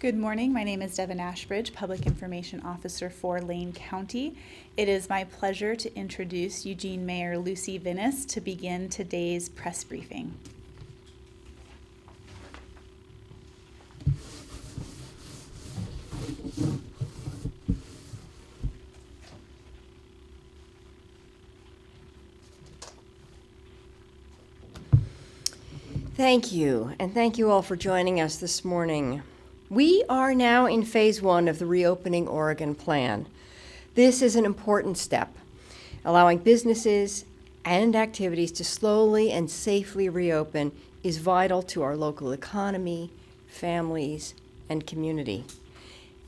Good morning. My name is Devin Ashbridge, Public Information Officer for Lane County. It is my pleasure to introduce Eugene Mayor Lucy Vinnis to begin today's press briefing. Thank you, and thank you all for joining us this morning. We are now in phase one of the Reopening Oregon Plan. This is an important step, allowing businesses and activities to slowly and safely reopen is vital to our local economy, families, and community.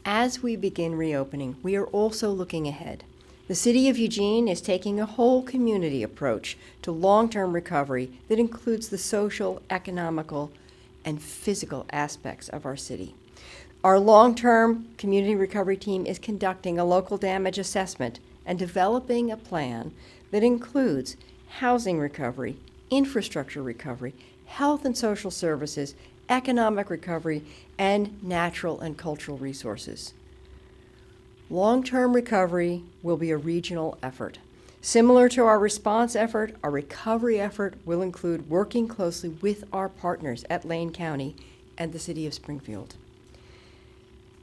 As we begin reopening, we are also looking ahead. The City of Eugene is taking a whole community approach to long-term recovery that includes the social, economical, and physical aspects of our city. Our long-term community recovery team is conducting a local damage assessment and developing a plan that includes housing recovery, infrastructure recovery, health and social services, economic recovery, and natural and cultural resources. Long-term recovery will be a regional effort. Similar to our response effort, our recovery effort will include working closely with our partners at Lane County and the City of Springfield.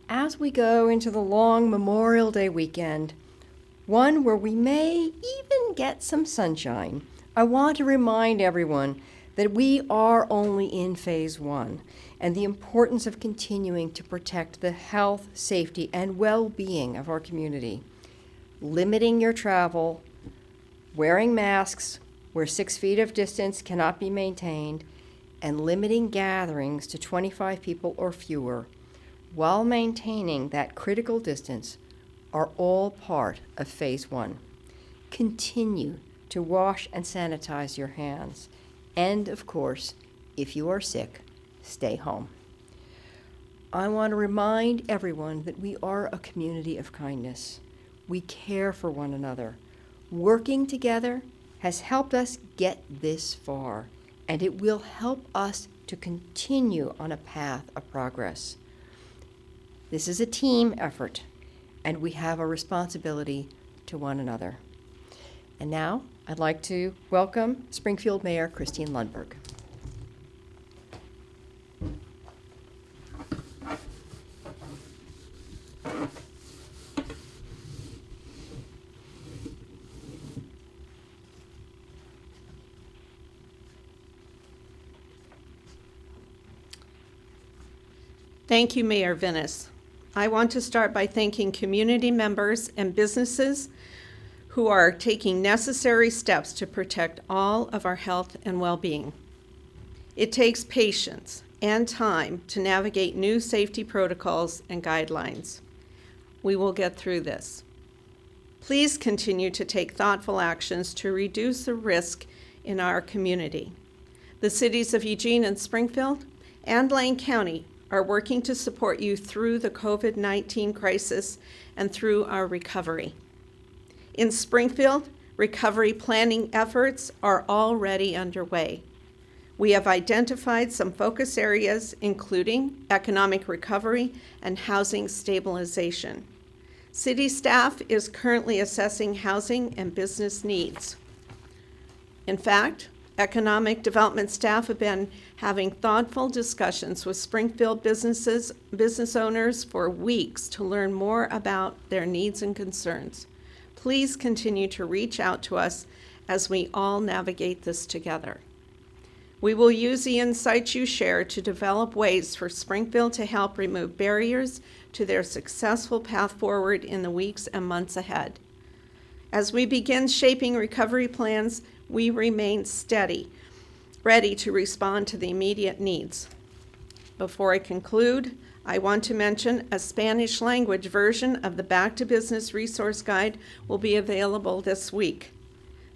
As we go into the long Memorial Day weekend, one where we may even get some sunshine, I want to remind everyone that we are only in phase one and the importance of continuing to protect the health, safety, and well-being of our community. Limiting your travel, wearing masks where 6 feet of distance cannot be maintained, and limiting gatherings to 25 people or fewer while maintaining that critical distance are all part of phase one. Continue to wash and sanitize your hands. And of course, if you are sick, stay home. I want to remind everyone that we are a community of kindness. We care for one another. Working together has helped us get this far, and it will help us to continue on a path of progress. This is a team effort, and we have a responsibility to one another. And now, I'd like to welcome Springfield Mayor Christine Lundberg. Thank you, Mayor Vinnis. I want to start by thanking community members and businesses who are taking necessary steps to protect all of our health and well-being. It takes patience and time to navigate new safety protocols and guidelines. We will get through this. Please continue to take thoughtful actions to reduce the risk in our community. The cities of Eugene and Springfield and Lane County are working to support you through the COVID-19 crisis and through our recovery. In Springfield, recovery planning efforts are already underway. We have identified some focus areas, including economic recovery and housing stabilization. City staff is currently assessing housing and business needs. In fact, economic development staff have been having thoughtful discussions with Springfield business owners for weeks to learn more about their needs and concerns. Please continue to reach out to us as we all navigate this together. We will use the insights you share to develop ways for Springfield to help remove barriers to their successful path forward in the weeks and months ahead. As we begin shaping recovery plans, we remain steady, ready to respond to the immediate needs. Before I conclude, I want to mention a Spanish language version of the Back to Business Resource Guide will be available this week.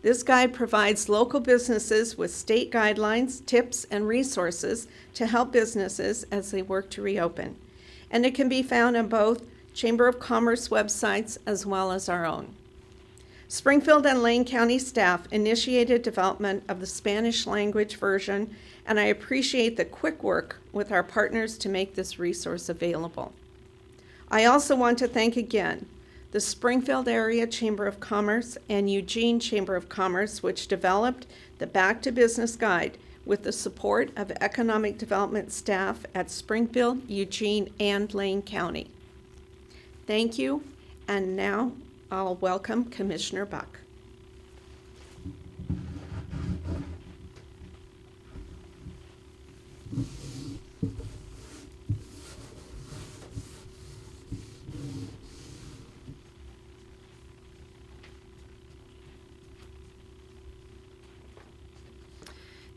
This guide provides local businesses with state guidelines, tips, and resources to help businesses as they work to reopen. And it can be found on both Chamber of Commerce websites as well as our own. Springfield and Lane County staff initiated development of the Spanish language version, and I appreciate the quick work with our partners to make this resource available. I also want to thank again the Springfield Area Chamber of Commerce and Eugene Chamber of Commerce, which developed the Back to Business Guide with the support of economic development staff at Springfield, Eugene, and Lane County. Thank you, and now I'll welcome Commissioner Buck.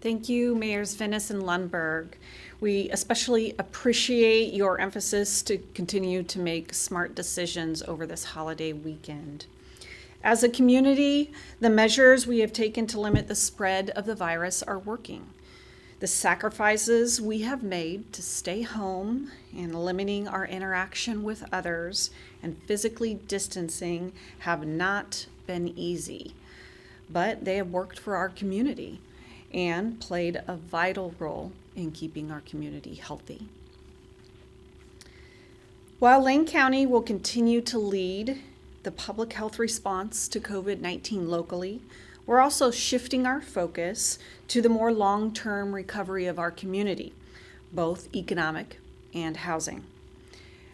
Thank you, Mayors Venice and Lundberg. We especially appreciate your emphasis to continue to make smart decisions over this holiday weekend. As a community, the measures we have taken to limit the spread of the virus are working. The sacrifices we have made to stay home and limiting our interaction with others and physically distancing have not been easy, but they have worked for our community and played a vital role in keeping our community healthy. While Lane County will continue to lead the public health response to COVID-19 locally, we're also shifting our focus to the more long-term recovery of our community, both economic and housing.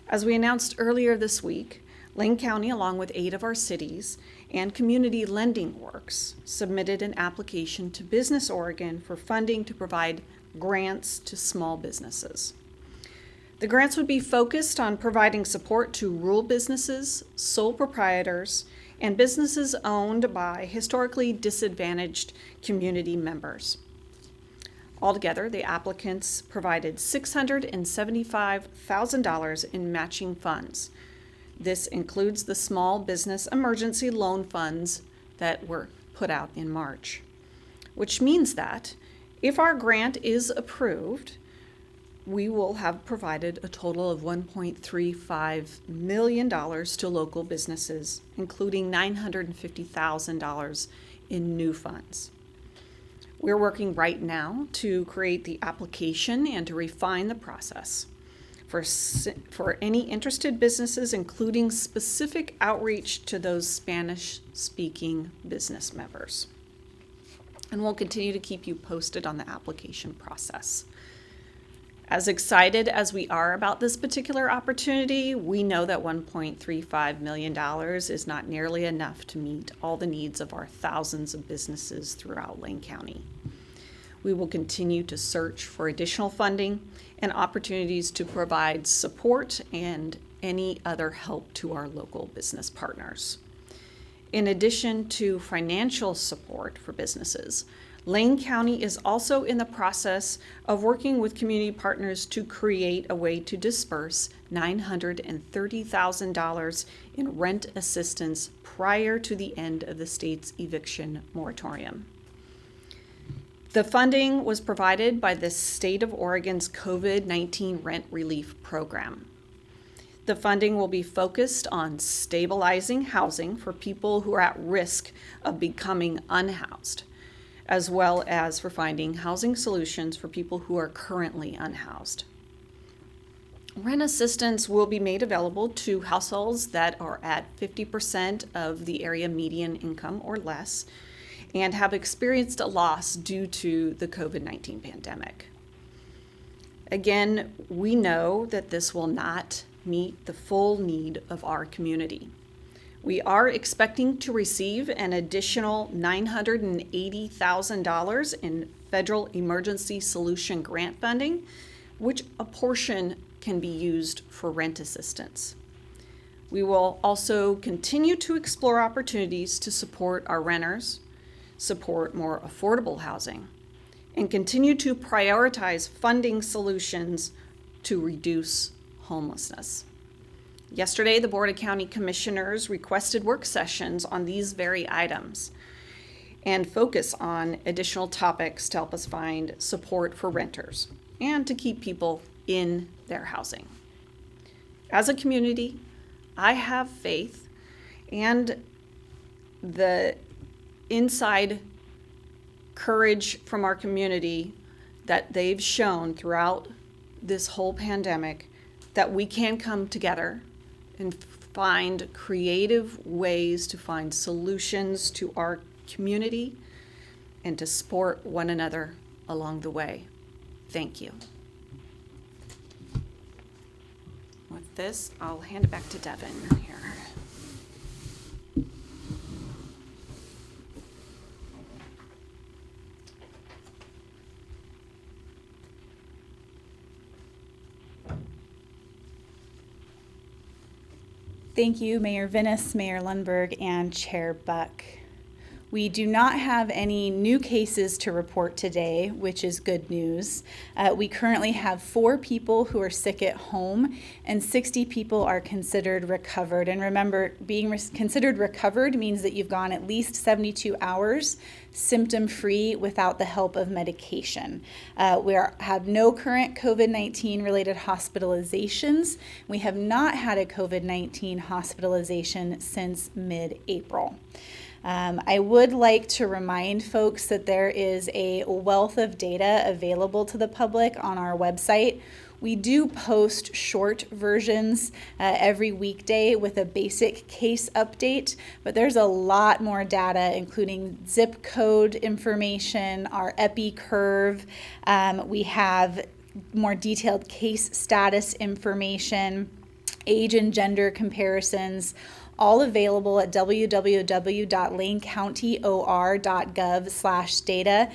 As we announced earlier this week, Lane County, along with 8 of our cities and Community Lending Works, submitted an application to Business Oregon for funding to provide grants to small businesses. The grants would be focused on providing support to rural businesses, sole proprietors, and businesses owned by historically disadvantaged community members. Altogether, the applicants provided $675,000 in matching funds. This includes the Small Business Emergency Loan Funds that were put out in March, which means that if our grant is approved, we will have provided a total of $1.35 million to local businesses, including $950,000 in new funds. We're working right now to create the application and to refine the process for any interested businesses, including specific outreach to those Spanish-speaking business members. And we'll continue to keep you posted on the application process. As excited as we are about this particular opportunity, we know that $1.35 million is not nearly enough to meet all the needs of our thousands of businesses throughout Lane County. We will continue to search for additional funding and opportunities to provide support and any other help to our local business partners. In addition to financial support for businesses, Lane County is also in the process of working with community partners to create a way to disperse $930,000 in rent assistance prior to the end of the state's eviction moratorium. The funding was provided by the State of Oregon's COVID-19 Rent Relief Program. The funding will be focused on stabilizing housing for people who are at risk of becoming unhoused, as well as for finding housing solutions for people who are currently unhoused. Rent assistance will be made available to households that are at 50% of the area median income or less, and have experienced a loss due to the COVID-19 pandemic. Again, we know that this will not meet the full need of our community. We are expecting to receive an additional $980,000 in federal emergency solution grant funding, which a portion can be used for rent assistance. We will also continue to explore opportunities to support our renters, support more affordable housing, and continue to prioritize funding solutions to reduce homelessness. Yesterday, the Board of County Commissioners requested work sessions on these very items and focus on additional topics to help us find support for renters and to keep people in their housing. As a community, I have faith and the inside courage from our community that they've shown throughout this whole pandemic, that we can come together and find creative ways to find solutions to our community and to support one another along the way. Thank you. With this, I'll hand it back to Devin here. Thank you, Mayor Vinnis, Mayor Lundberg, and Chair Buck. We do not have any new cases to report today, which is good news. We currently have 4 people who are sick at home, and 60 people are considered recovered. And remember, being considered recovered means that you've gone at least 72 hours symptom-free without the help of medication. We have no current COVID-19 related hospitalizations. We have not had a COVID-19 hospitalization since mid-April. I would like to remind folks that there is a wealth of data available to the public on our website. We do post short versions every weekday with a basic case update, but there's a lot more data, including zip code information, our epi curve. We have more detailed case status information, age and gender comparisons, all available at www.lanecountyor.gov/data.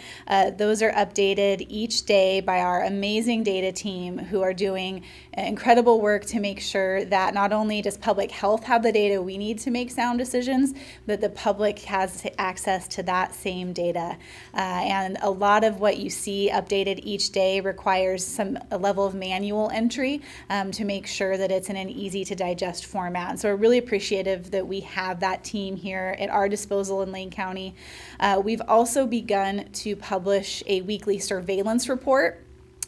Those are updated each day by our amazing data team who are doing incredible work to make sure that not only does public health have the data we need to make sound decisions, but the public has access to that same data. And a lot of what you see updated each day requires a level of manual entry to make sure that it's in an easy to digest format. And so we're really appreciative that we have that team here at our disposal in Lane County. We've also begun to publish a weekly surveillance report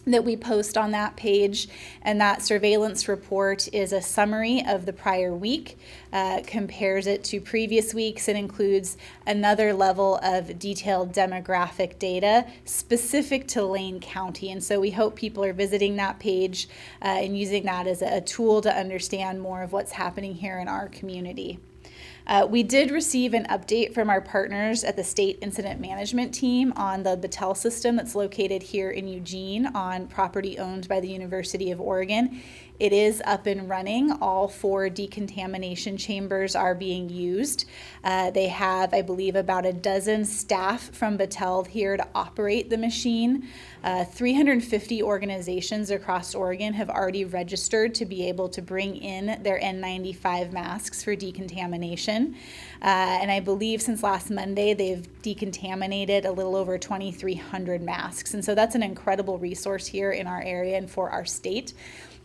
that we post on that page, and that surveillance report is a summary of the prior week, compares it to previous weeks, and includes another level of detailed demographic data specific to Lane County. And so we hope people are visiting that page and using that as a tool to understand more of what's happening here in our community. We did receive an update from our partners at the State Incident Management Team on the Battelle system that's located here in Eugene on property owned by the University of Oregon. It is up and running. All 4 decontamination chambers are being used. They have, I believe, about a dozen staff from Battelle here to operate the machine. 350 organizations across Oregon have already registered to be able to bring in their N95 masks for decontamination. And I believe since last Monday, they've decontaminated a little over 2,300 masks. And so that's an incredible resource here in our area and for our state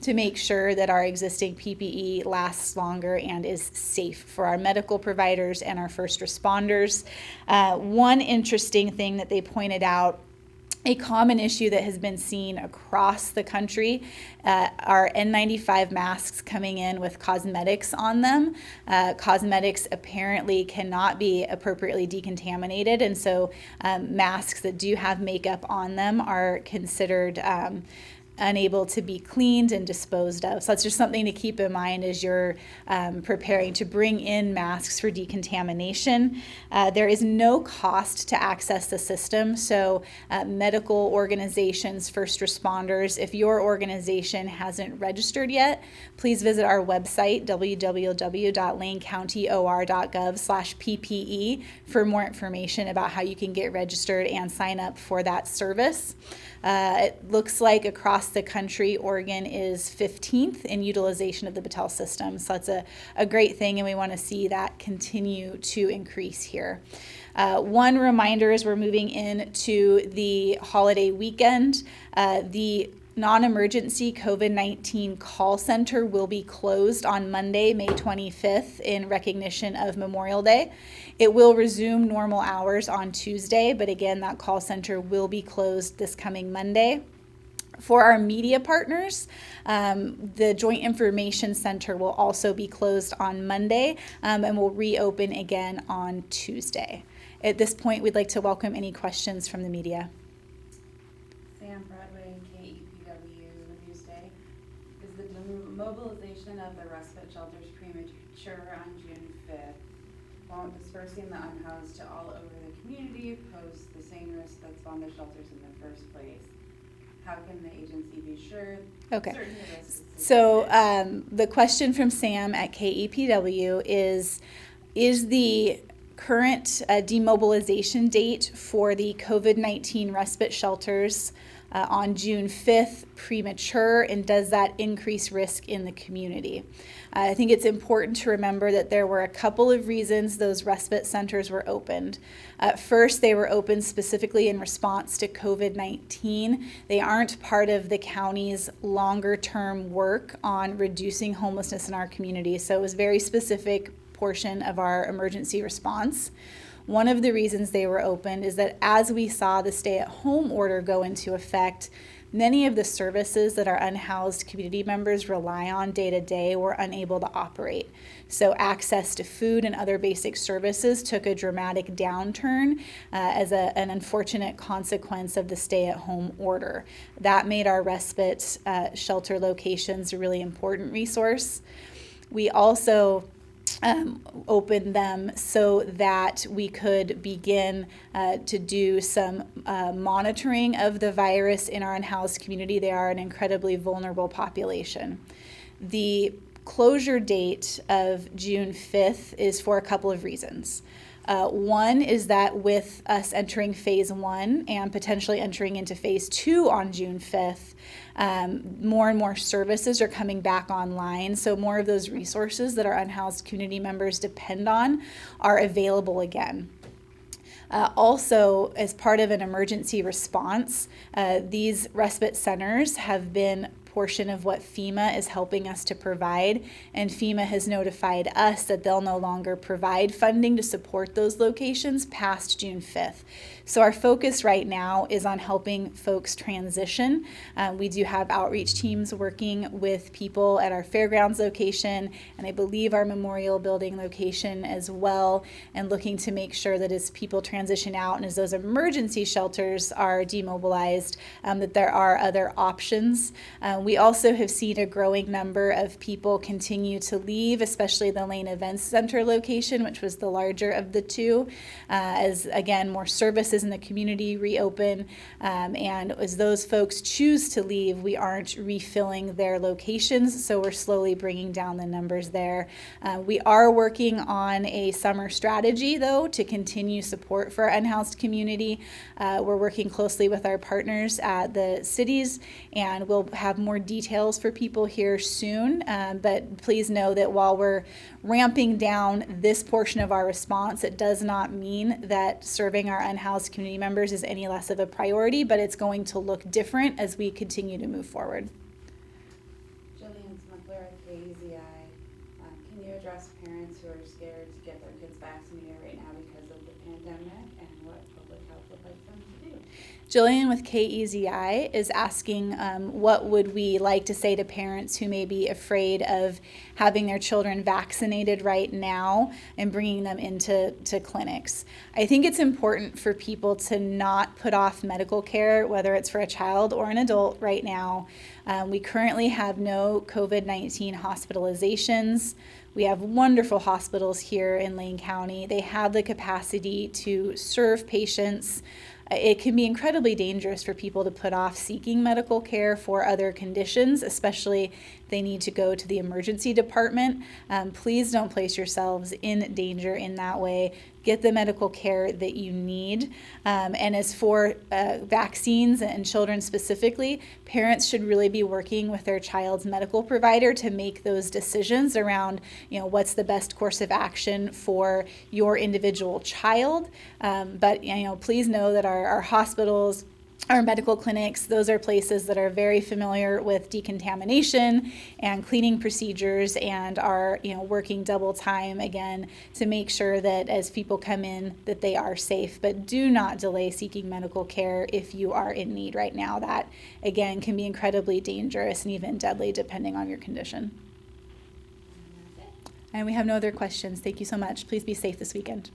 to make sure that our existing PPE lasts longer and is safe for our medical providers and our first responders. One interesting thing that they pointed out, a common issue that has been seen across the country, are N95 masks coming in with cosmetics on them. Cosmetics apparently cannot be appropriately decontaminated, and so masks that do have makeup on them are considered unable to be cleaned and disposed of. So that's just something to keep in mind as you're preparing to bring in masks for decontamination. There is no cost to access the system. So medical organizations, first responders, if your organization hasn't registered yet, please visit our website, www.lanecountyor.gov/PPE, for more information about how you can get registered and sign up for that service. It looks like across the country, Oregon is 15th in utilization of the Battelle system. So that's a great thing, and we want to see that continue to increase here. One reminder as we're moving into the holiday weekend, the non-emergency COVID-19 call center will be closed on Monday, May 25th in recognition of Memorial Day. It will resume normal hours on Tuesday, but again, that call center will be closed this coming Monday. For our media partners, the Joint Information Center will also be closed on Monday and will reopen again on Tuesday. At this point, we'd like to welcome any questions from the media. Sam Broadway, KEPW Newsday. Is the demobilization of the respite shelters premature on June 5th? Won't dispersing the unhoused to all over the community pose the same risk that spawned the shelters in the first place? How can the agency be sure? Okay. So the question from Sam at KEPW is the current demobilization date for the COVID-19 respite shelters on June 5th premature, and does that increase risk in the community? I think it's important to remember that there were a couple of reasons those respite centers were opened. First, they were opened specifically in response to COVID-19. They aren't part of the county's longer-term work on reducing homelessness in our community, so it was a very specific portion of our emergency response. One of the reasons they were opened is that as we saw the stay-at-home order go into effect, many of the services that our unhoused community members rely on day to day were unable to operate. So access to food and other basic services took a dramatic downturn as an unfortunate consequence of the stay-at-home order. That made our respite shelter locations a really important resource. We also opened them so that we could begin to do some monitoring of the virus in our unhoused community. They are an incredibly vulnerable population. The closure date of June 5th is for a couple of reasons. One is that with us entering phase 1 and potentially entering into phase 2 on June 5th, more and more services are coming back online, so more of those resources that our unhoused community members depend on are available again. Also, as part of an emergency response, these respite centers have been portion of what FEMA is helping us to provide, and FEMA has notified us that they'll no longer provide funding to support those locations past June 5th. So our focus right now is on helping folks transition. We do have outreach teams working with people at our fairgrounds location, and I believe our Memorial Building location as well, and looking to make sure that as people transition out and as those emergency shelters are demobilized, that there are other options. We also have seen a growing number of people continue to leave, especially the Lane Events Center location, which was the larger of the two, as again, more services in the community reopen, and as those folks choose to leave, we aren't refilling their locations, so we're slowly bringing down the numbers there. We are working on a summer strategy, though, to continue support for our unhoused community. We're working closely with our partners at the cities, and we'll have more details for people here soon, but please know that while we're ramping down this portion of our response, it does not mean that serving our unhoused community members is any less of a priority, but it's going to look different as we continue to move forward. Jillian Smuckler at KEZI. Can you address parents who are scared to get their kids vaccinated right now because of the pandemic, and what public health would like them to do? Jillian with KEZI is asking what would we like to say to parents who may be afraid of having their children vaccinated right now and bringing them into clinics. I think it's important for people to not put off medical care, whether it's for a child or an adult right now. We currently have no COVID-19 hospitalizations. We have wonderful hospitals here in Lane County. They have the capacity to serve patients. It can be incredibly dangerous for people to put off seeking medical care for other conditions, especially if they need to go to the emergency department. Please don't place yourselves in danger in that way. Get the medical care that you need. And as for vaccines and children specifically, parents should really be working with their child's medical provider to make those decisions around, what's the best course of action for your individual child. But please know that our hospitals our medical clinics, those are places that are very familiar with decontamination and cleaning procedures and are, working double time again to make sure that as people come in that they are safe. But do not delay seeking medical care if you are in need right now. That, again, can be incredibly dangerous and even deadly depending on your condition. And we have no other questions. Thank you so much. Please be safe this weekend.